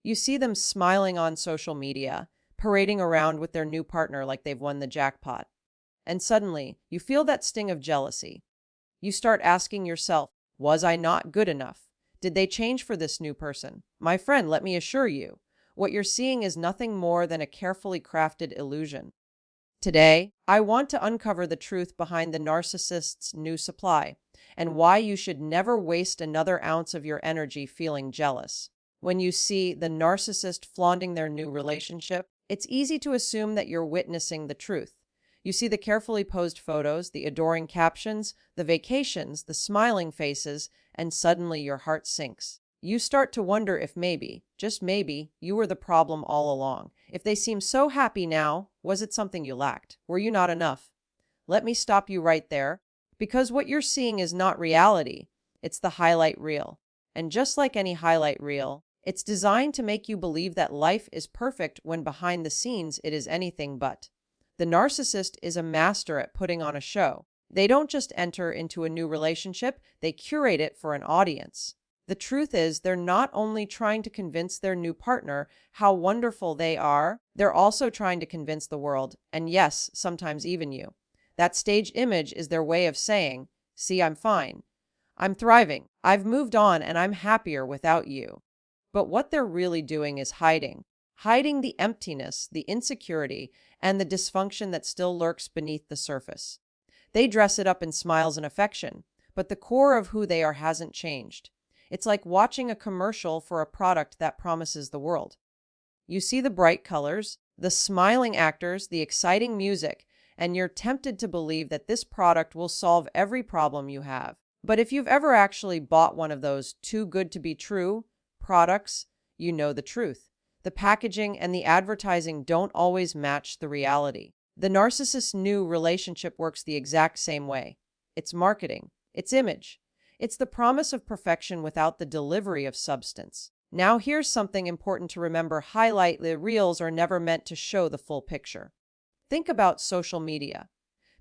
You see them smiling on social media, parading around with their new partner like they've won the jackpot. And suddenly, you feel that sting of jealousy. You start asking yourself, was I not good enough? Did they change for this new person? My friend, let me assure you, what you're seeing is nothing more than a carefully crafted illusion. Today, I want to uncover the truth behind the narcissist's new supply and why you should never waste another ounce of your energy feeling jealous. When you see the narcissist flaunting their new relationship, it's easy to assume that you're witnessing the truth. You see the carefully posed photos, the adoring captions, the vacations, the smiling faces, and suddenly your heart sinks. You start to wonder if maybe, just maybe, you were the problem all along. If they seem so happy now, was it something you lacked? Were you not enough? Let me stop you right there, because what you're seeing is not reality. It's the highlight reel. And just like any highlight reel, it's designed to make you believe that life is perfect when behind the scenes it is anything but. The narcissist is a master at putting on a show. They don't just enter into a new relationship, they curate it for an audience. The truth is, they're not only trying to convince their new partner how wonderful they are, they're also trying to convince the world, and yes, sometimes even you. That stage image is their way of saying, see, I'm fine. I'm thriving. I've moved on and I'm happier without you. But what they're really doing is hiding the emptiness, the insecurity, and the dysfunction that still lurks beneath the surface. They dress it up in smiles and affection, but the core of who they are hasn't changed. It's like watching a commercial for a product that promises the world. You see the bright colors, the smiling actors, the exciting music, and you're tempted to believe that this product will solve every problem you have. But if you've ever actually bought one of those too good to be true products, you know the truth. The packaging and the advertising don't always match the reality. The narcissist's new relationship works the exact same way. It's marketing, it's image. It's the promise of perfection without the delivery of substance. Now here's something important to remember. Highlight reels are never meant to show the full picture. Think about social media.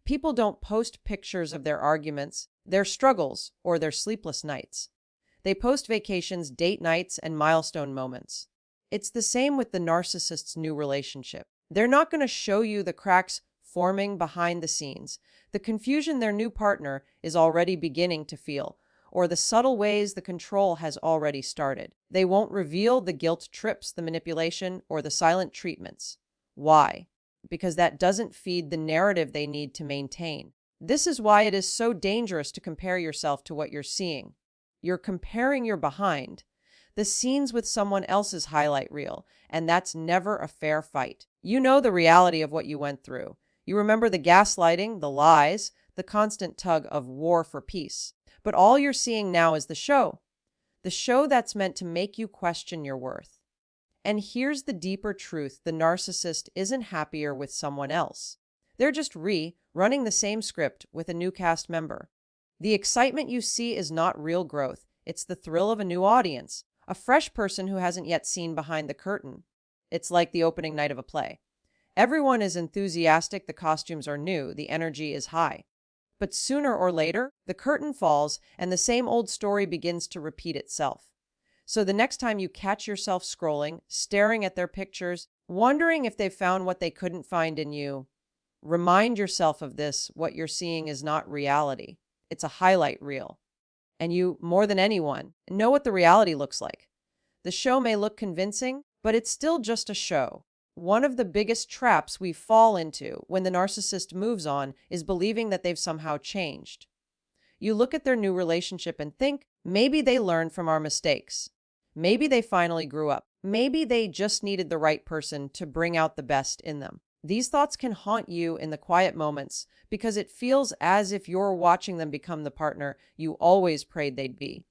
People don't post pictures of their arguments, their struggles, or their sleepless nights. They post vacations, date nights, and milestone moments. It's the same with the narcissist's new relationship. They're not going to show you the cracks forming behind the scenes, the confusion their new partner is already beginning to feel, or the subtle ways the control has already started. They won't reveal the guilt trips, the manipulation, or the silent treatments. Why? Because that doesn't feed the narrative they need to maintain. This is why it is so dangerous to compare yourself to what you're seeing. You're comparing your behind the scenes with someone else's highlight reel, and that's never a fair fight. You know the reality of what you went through. You remember the gaslighting, the lies, the constant tug of war for peace. But all you're seeing now is the show that's meant to make you question your worth. And here's the deeper truth: the narcissist isn't happier with someone else. They're just running the same script with a new cast member. The excitement you see is not real growth. It's the thrill of a new audience, a fresh person who hasn't yet seen behind the curtain. It's like the opening night of a play. Everyone is enthusiastic, the costumes are new, the energy is high. But sooner or later, the curtain falls and the same old story begins to repeat itself. So the next time you catch yourself scrolling, staring at their pictures, wondering if they've found what they couldn't find in you, remind yourself of this: what you're seeing is not reality. It's a highlight reel. And you, more than anyone, know what the reality looks like. The show may look convincing, but it's still just a show. One of the biggest traps we fall into when the narcissist moves on is believing that they've somehow changed. You look at their new relationship and think, maybe they learned from our mistakes. Maybe they finally grew up. Maybe they just needed the right person to bring out the best in them. These thoughts can haunt you in the quiet moments because it feels as if you're watching them become the partner you always prayed they'd be.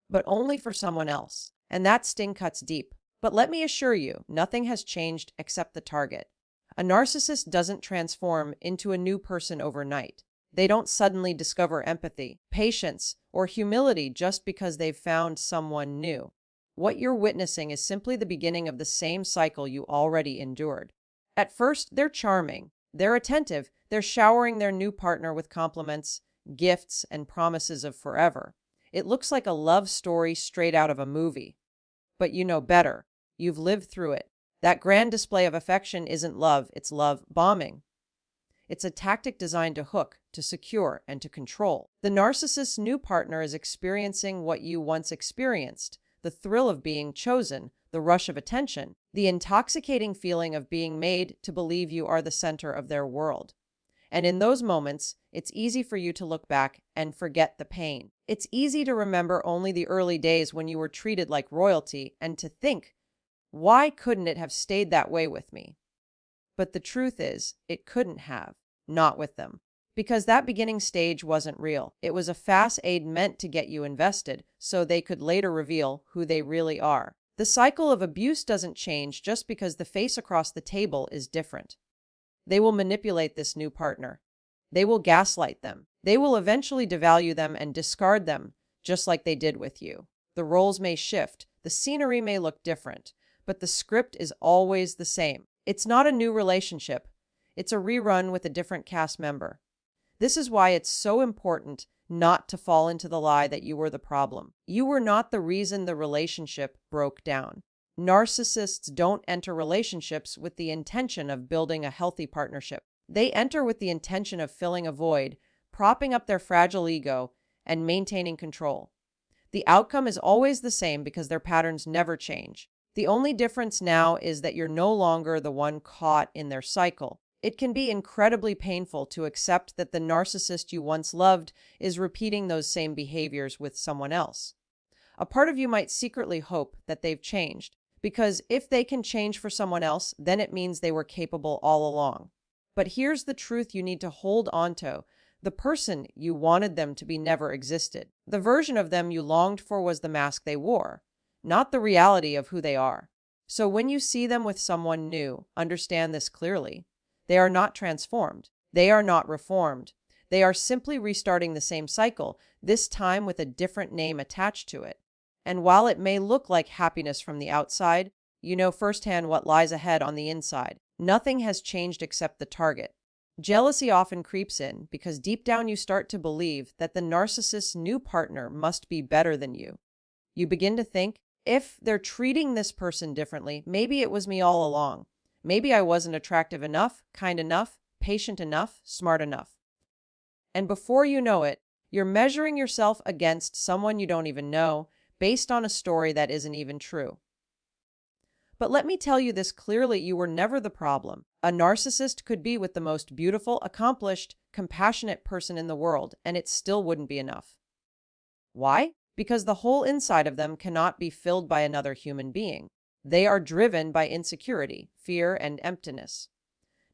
But only for someone else. And that sting cuts deep. But let me assure you, nothing has changed except the target. A narcissist doesn't transform into a new person overnight. They don't suddenly discover empathy, patience, or humility just because they've found someone new. What you're witnessing is simply the beginning of the same cycle you already endured. At first, they're charming, they're attentive, they're showering their new partner with compliments, gifts, and promises of forever. It looks like a love story straight out of a movie. But you know better. You've lived through it. That grand display of affection isn't love, it's love bombing. It's a tactic designed to hook, to secure, and to control. The narcissist's new partner is experiencing what you once experienced: the thrill of being chosen, the rush of attention, the intoxicating feeling of being made to believe you are the center of their world. And in those moments, it's easy for you to look back and forget the pain. It's easy to remember only the early days when you were treated like royalty and to think, why couldn't it have stayed that way with me? But the truth is, it couldn't have, not with them. Because that beginning stage wasn't real. It was a fast aid meant to get you invested so they could later reveal who they really are. The cycle of abuse doesn't change just because the face across the table is different. They will manipulate this new partner. They will gaslight them. They will eventually devalue them and discard them, just like they did with you. The roles may shift, the scenery may look different, but the script is always the same. It's not a new relationship. It's a rerun with a different cast member. This is why it's so important not to fall into the lie that you were the problem. You were not the reason the relationship broke down. Narcissists don't enter relationships with the intention of building a healthy partnership. They enter with the intention of filling a void, propping up their fragile ego, and maintaining control. The outcome is always the same because their patterns never change. The only difference now is that you're no longer the one caught in their cycle. It can be incredibly painful to accept that the narcissist you once loved is repeating those same behaviors with someone else. A part of you might secretly hope that they've changed, because if they can change for someone else, then it means they were capable all along. But here's the truth you need to hold onto. The person you wanted them to be never existed. The version of them you longed for was the mask they wore, not the reality of who they are. So when you see them with someone new, understand this clearly. They are not transformed. They are not reformed. They are simply restarting the same cycle, this time with a different name attached to it. And while it may look like happiness from the outside, you know firsthand what lies ahead on the inside. Nothing has changed except the target. Jealousy often creeps in because deep down you start to believe that the narcissist's new partner must be better than you. You begin to think, if they're treating this person differently, maybe it was me all along. Maybe I wasn't attractive enough, kind enough, patient enough, smart enough. And before you know it, you're measuring yourself against someone you don't even know, based on a story that isn't even true. But let me tell you this clearly, you were never the problem. A narcissist could be with the most beautiful, accomplished, compassionate person in the world, and it still wouldn't be enough. Why? Because the whole inside of them cannot be filled by another human being. They are driven by insecurity, fear, and emptiness.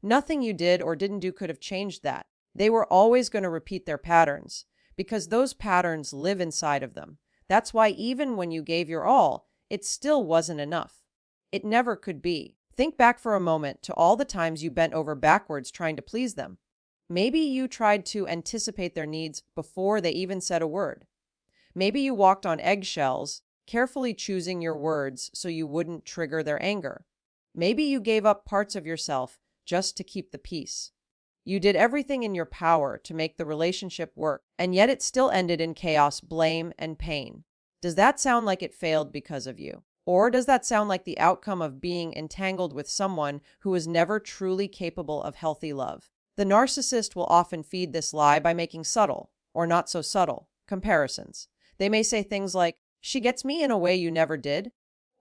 Nothing you did or didn't do could have changed that. They were always going to repeat their patterns, because those patterns live inside of them. That's why even when you gave your all, it still wasn't enough. It never could be. Think back for a moment to all the times you bent over backwards trying to please them. Maybe you tried to anticipate their needs before they even said a word. Maybe you walked on eggshells, carefully choosing your words so you wouldn't trigger their anger. Maybe you gave up parts of yourself just to keep the peace. You did everything in your power to make the relationship work, and yet it still ended in chaos, blame, and pain. Does that sound like it failed because of you? Or does that sound like the outcome of being entangled with someone who was never truly capable of healthy love? The narcissist will often feed this lie by making subtle, or not so subtle, comparisons. They may say things like, "She gets me in a way you never did,"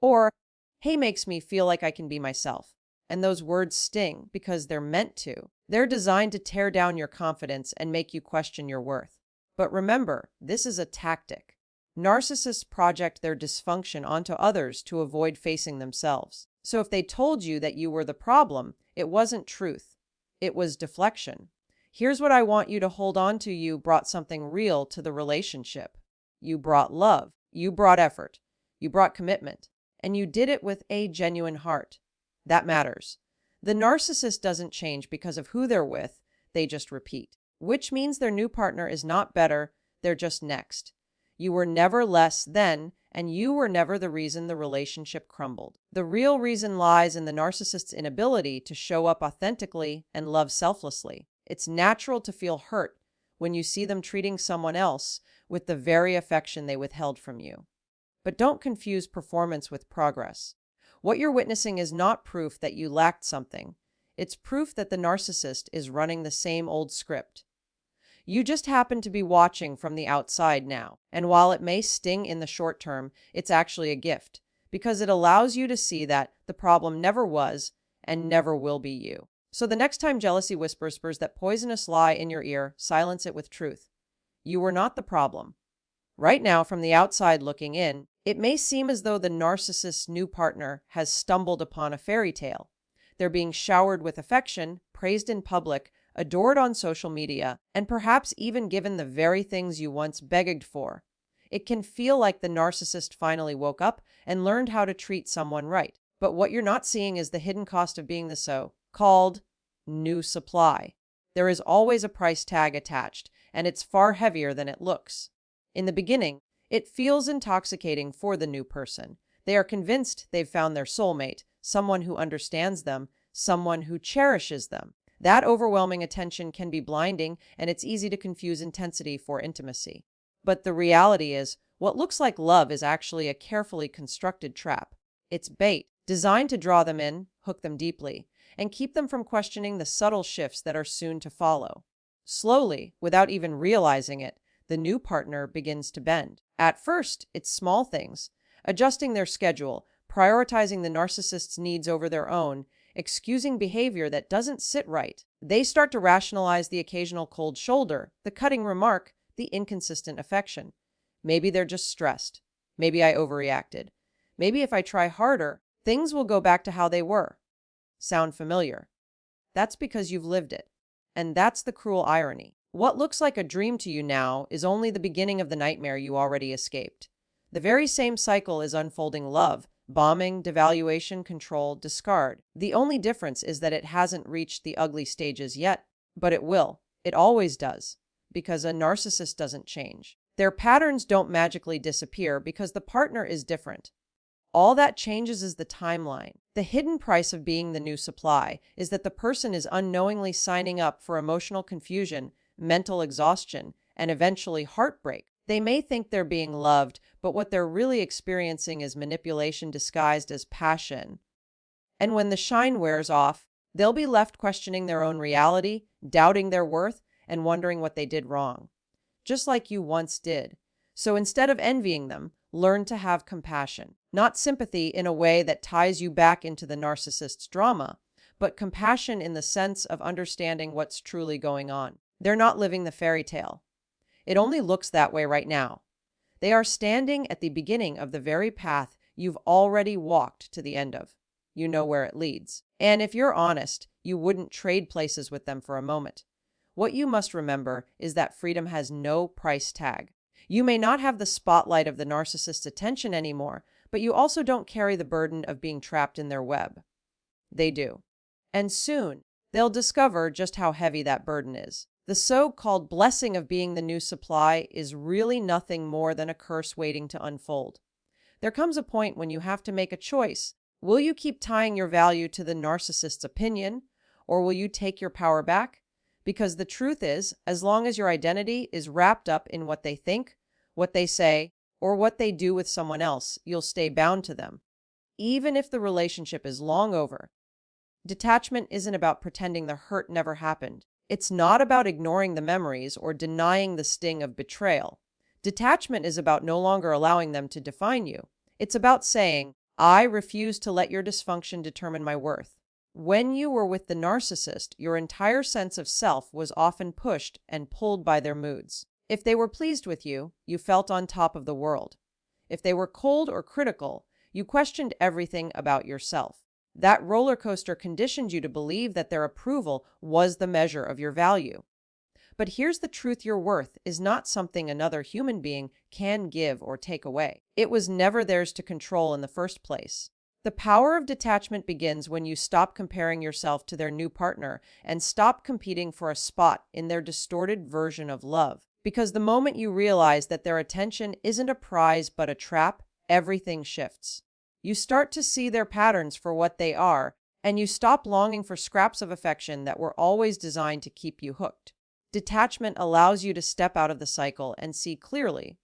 or "Hey makes me feel like I can be myself." And those words sting because they're meant to. They're designed to tear down your confidence and make you question your worth. But remember, this is a tactic. Narcissists project their dysfunction onto others to avoid facing themselves. So if they told you that you were the problem, it wasn't truth. It was deflection. Here's what I want you to hold on to. You brought something real to the relationship. You brought love. You brought effort. You brought commitment. And you did it with a genuine heart. That matters. The narcissist doesn't change because of who they're with. They just repeat. Which means their new partner is not better. They're just next. You were never less then, and you were never the reason the relationship crumbled. The real reason lies in the narcissist's inability to show up authentically and love selflessly. It's natural to feel hurt when you see them treating someone else with the very affection they withheld from you. But don't confuse performance with progress. What you're witnessing is not proof that you lacked something. It's proof that the narcissist is running the same old script. You just happen to be watching from the outside now. And while it may sting in the short term, it's actually a gift because it allows you to see that the problem never was and never will be you. So the next time jealousy whispers that poisonous lie in your ear, silence it with truth. You were not the problem. Right now, from the outside looking in, it may seem as though the narcissist's new partner has stumbled upon a fairy tale. They're being showered with affection, praised in public, adored on social media, and perhaps even given the very things you once begged for. It can feel like the narcissist finally woke up and learned how to treat someone right. But what you're not seeing is the hidden cost of being the so-called new supply. There is always a price tag attached, and it's far heavier than it looks. In the beginning, it feels intoxicating for the new person. They are convinced they've found their soulmate, someone who understands them, someone who cherishes them. That overwhelming attention can be blinding, and it's easy to confuse intensity for intimacy. But the reality is, what looks like love is actually a carefully constructed trap. It's bait, designed to draw them in, hook them deeply, and keep them from questioning the subtle shifts that are soon to follow. Slowly, without even realizing it, the new partner begins to bend. At first, it's small things, adjusting their schedule, prioritizing the narcissist's needs over their own, excusing behavior that doesn't sit right. They start to rationalize the occasional cold shoulder, the cutting remark, the inconsistent affection. Maybe they're just stressed. Maybe I overreacted. Maybe if I try harder, things will go back to how they were. Sound familiar? That's because you've lived it. And that's the cruel irony. What looks like a dream to you now is only the beginning of the nightmare you already escaped. The very same cycle is unfolding love, bombing, devaluation, control, discard. The only difference is that it hasn't reached the ugly stages yet, but it will. It always does, because a narcissist doesn't change. Their patterns don't magically disappear because the partner is different. All that changes is the timeline. The hidden price of being the new supply is that the person is unknowingly signing up for emotional confusion, mental exhaustion, and eventually heartbreak. They may think they're being loved, but what they're really experiencing is manipulation disguised as passion. And when the shine wears off, they'll be left questioning their own reality, doubting their worth, and wondering what they did wrong. Just like you once did. So instead of envying them, learn to have compassion. Not sympathy in a way that ties you back into the narcissist's drama, but compassion in the sense of understanding what's truly going on. They're not living the fairy tale. It only looks that way right now. They are standing at the beginning of the very path you've already walked to the end of. You know where it leads. And if you're honest, you wouldn't trade places with them for a moment. What you must remember is that freedom has no price tag. You may not have the spotlight of the narcissist's attention anymore, but you also don't carry the burden of being trapped in their web. They do. And soon, they'll discover just how heavy that burden is. The so-called blessing of being the new supply is really nothing more than a curse waiting to unfold. There comes a point when you have to make a choice. Will you keep tying your value to the narcissist's opinion, or will you take your power back? Because the truth is, as long as your identity is wrapped up in what they think, what they say, or what they do with someone else, you'll stay bound to them, even if the relationship is long over. Detachment isn't about pretending the hurt never happened. It's not about ignoring the memories or denying the sting of betrayal. Detachment is about no longer allowing them to define you. It's about saying, I refuse to let your dysfunction determine my worth. When you were with the narcissist, your entire sense of self was often pushed and pulled by their moods. If they were pleased with you, you felt on top of the world. If they were cold or critical, you questioned everything about yourself. That roller coaster conditioned you to believe that their approval was the measure of your value. But here's the truth: your worth is not something another human being can give or take away. It was never theirs to control in the first place. The power of detachment begins when you stop comparing yourself to their new partner and stop competing for a spot in their distorted version of love. Because the moment you realize that their attention isn't a prize but a trap, everything shifts. You start to see their patterns for what they are, and you stop longing for scraps of affection that were always designed to keep you hooked. Detachment allows you to step out of the cycle and see clearly.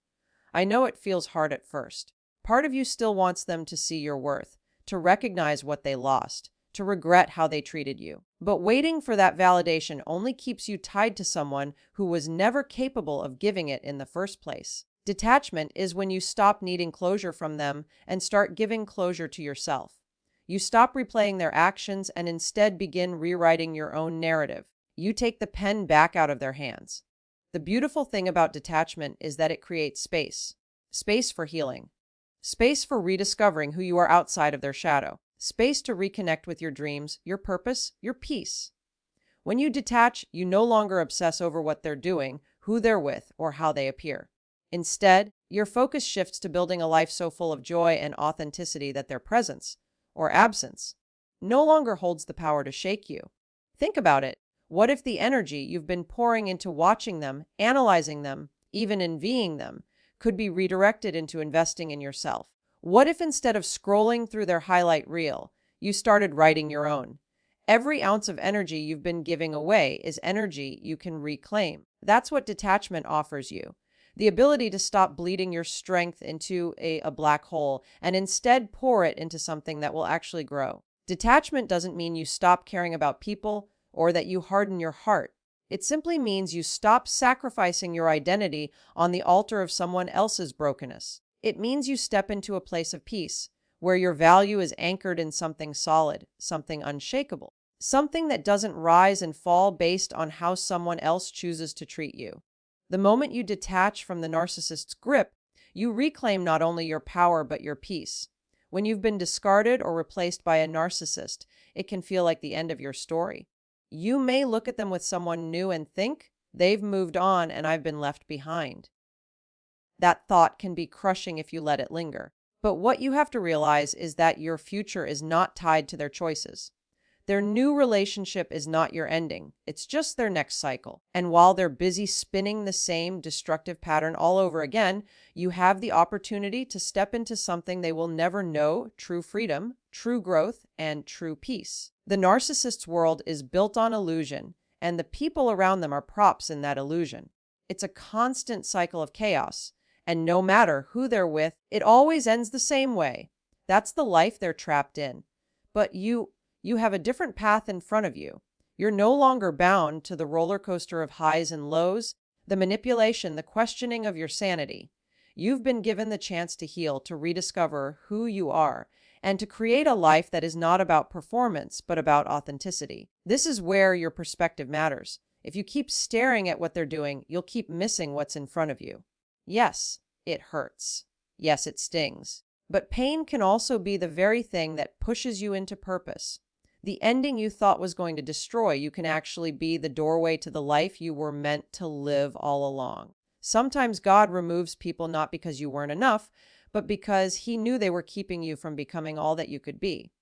I know it feels hard at first. part of you still wants them to see your worth, to recognize what they lost, to regret how they treated you. But waiting for that validation only keeps you tied to someone who was never capable of giving it in the first place. Detachment is when you stop needing closure from them and start giving closure to yourself. You stop replaying their actions and instead begin rewriting your own narrative. You take the pen back out of their hands. The beautiful thing about detachment is that it creates space. Space for healing. Space for rediscovering who you are outside of their shadow. Space to reconnect with your dreams, your purpose, your peace. When you detach, you no longer obsess over what they're doing, who they're with, or how they appear. Instead, your focus shifts to building a life so full of joy and authenticity that their presence, or absence, no longer holds the power to shake you. Think about it. What if the energy you've been pouring into watching them, analyzing them, even envying them, could be redirected into investing in yourself? What if instead of scrolling through their highlight reel, you started writing your own? Every ounce of energy you've been giving away is energy you can reclaim. That's what detachment offers you. The ability to stop bleeding your strength into a black hole and instead pour it into something that will actually grow. Detachment doesn't mean you stop caring about people or that you harden your heart. It simply means you stop sacrificing your identity on the altar of someone else's brokenness. It means you step into a place of peace, where your value is anchored in something solid, something unshakable, something that doesn't rise and fall based on how someone else chooses to treat you. The moment you detach from the narcissist's grip, you reclaim not only your power but your peace. When you've been discarded or replaced by a narcissist, it can feel like the end of your story. You may look at them with someone new and think, they've moved on and I've been left behind. That thought can be crushing if you let it linger. But what you have to realize is that your future is not tied to their choices. Their new relationship is not your ending. It's just their next cycle. And while they're busy spinning the same destructive pattern all over again, you have the opportunity to step into something they will never know: true freedom, true growth, and true peace. The narcissist's world is built on illusion, and the people around them are props in that illusion. It's a constant cycle of chaos, and no matter who they're with, it always ends the same way. That's the life they're trapped in. But you have a different path in front of you. You're no longer bound to the roller coaster of highs and lows, the manipulation, the questioning of your sanity. You've been given the chance to heal, to rediscover who you are, and to create a life that is not about performance, but about authenticity. This is where your perspective matters. If you keep staring at what they're doing, you'll keep missing what's in front of you. Yes, it hurts. Yes, it stings. But pain can also be the very thing that pushes you into purpose. The ending you thought was going to destroy you can actually be the doorway to the life you were meant to live all along. Sometimes God removes people not because you weren't enough, but because He knew they were keeping you from becoming all that you could be.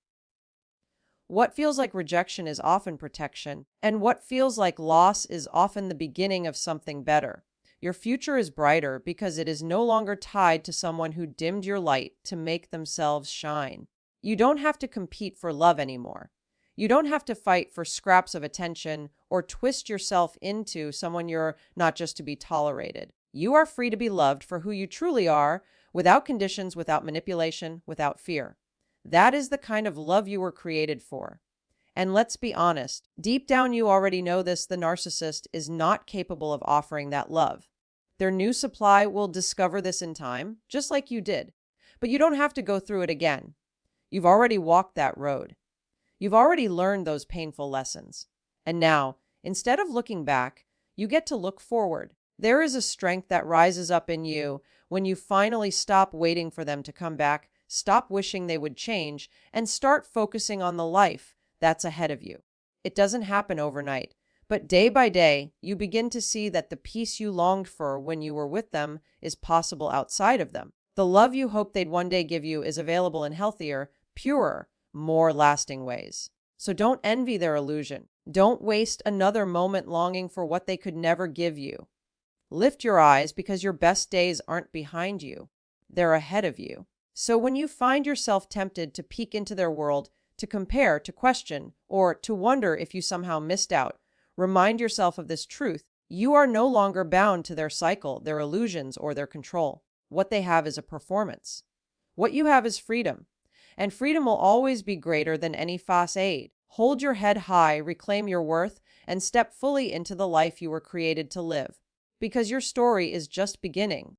What feels like rejection is often protection, and what feels like loss is often the beginning of something better. Your future is brighter because it is no longer tied to someone who dimmed your light to make themselves shine. You don't have to compete for love anymore. You don't have to fight for scraps of attention or twist yourself into someone you're not just to be tolerated. You are free to be loved for who you truly are, without conditions, without manipulation, without fear. That is the kind of love you were created for. And let's be honest, deep down you already know this: the narcissist is not capable of offering that love. Their new supply will discover this in time, just like you did. But you don't have to go through it again. You've already walked that road. You've already learned those painful lessons. And now, instead of looking back, you get to look forward. There is a strength that rises up in you when you finally stop waiting for them to come back, stop wishing they would change, and start focusing on the life that's ahead of you. It doesn't happen overnight, but day by day, you begin to see that the peace you longed for when you were with them is possible outside of them. The love you hoped they'd one day give you is available in healthier, purer, more lasting ways. So don't envy their illusion. Don't waste another moment longing for what they could never give you. Lift your eyes, because your best days aren't behind you. They're ahead of you. So when you find yourself tempted to peek into their world, to compare, to question, or to wonder if you somehow missed out, remind yourself of this truth: you are no longer bound to their cycle, their illusions, or their control. What they have is a performance. What you have is freedom, and freedom will always be greater than any facade. Hold your head high, reclaim your worth, and step fully into the life you were created to live. Because your story is just beginning.